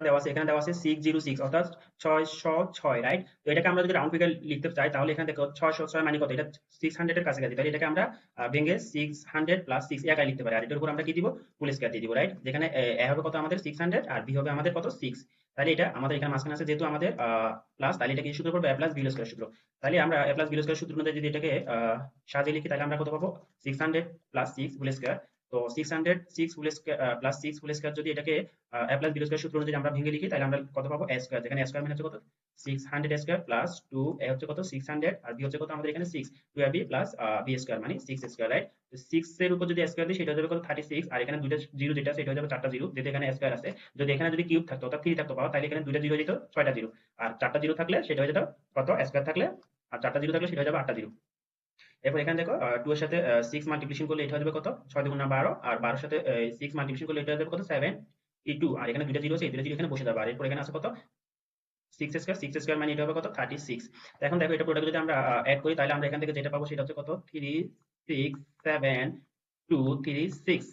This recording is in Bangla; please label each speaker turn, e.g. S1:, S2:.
S1: দেওয়া আছে, এখানে দেওয়া আছে 606 অর্থাৎ 606, রাইট? তো এটাকে আমরা যদি রাউন্ড ফিগার লিখতে চাই তাহলে এখানে দেখো 606 মানে কত, এটা 600 এর কাছাকাছি, তাহলে এটাকে আমরা ভেঙে 600 প্লাস 6 একাই লিখতে পারি, আর এটার উপর আমরা কি দিব, ফুল স্কয়ার দিয়ে দিব, রাইট? যেখানে এ হবে কত আমাদের 600 আর বি হবে আমাদের কত 6, তাহলে এটা আমাদের এখানে মাঝখানে আছে যেহেতু আমাদের প্লাস, তাহলে এটা কি সূত্র পড়বে, a প্লাস বি স্কয়ার সূত্র। তাহলে আমরা a প্লাস বি স্কয়ার সূত্র অনুযায়ী যদি এটাকে সাজিয়ে লিখি তাহলে আমরা কত পাবো, 600 প্লাস 6 হোল স্কয়ার। তো 606 whole square plus 6 whole square যদি এটাকে a প্লাস বি স্কয়ার সূত্র অনুযায়ী আমরা ভেঙে লিখি তাহলে আমরা কত পাবো, a স্কয়ার, যেখানে a স্কয়ার মানে হচ্ছে কত 600 স্কয়ার প্লাস 2 a হচ্ছে কত 600 আর b হচ্ছে কত আমাদের এখানে 6, 2ab প্লাস b স্কয়ার মানে 6 স্কয়ার, রাইট? তো 6 এর উপর যদি স্কয়ার দিই সেটা হয়ে যাবে কত 36, আর এখানে দুইটা জিরো যেটা আছে এটা হয়ে যাবে চারটা জিরো, যেহেতু এখানে স্কয়ার আছে। যদি এখানে যদি কিউব থাকতো অর্থাৎ 3 থাকতো পাওয়ার, তাহলে এখানে দুইটা জিরো যেত ছয়টা জিরো, আর চারটা জিরো থাকলে সেটা হয়ে যেত কত, স্কয়ার থাকলে আর চারটা জিরো থাকলে সেটা হয়ে যাবে আটটা জিরো। এরপর এখানে দেখো 2 এর সাথে 6 মাল্টিপ্লিকেশন করলে এটা হয়ে যাবে কত, 6 দুগুণ 12, আর 12 এর সাথে 6 মাল্টিপ্লিকেশন করলে এটা হয়ে যাবে কত 72, আর এখানে দুইটা জিরো আছে, এই দুইটা জিরো এখানে বসে যাবে, আর এরপর এখানে আছে কত 6 স্কয়ার মানে এটা হবে কত 36। তো এখন দেখো এটা পুরোটাকে যদি আমরা এড করি তাহলে আমরা এখান থেকে যেটা পাবো সেটা হচ্ছে কত 3 6 7 2 3 6,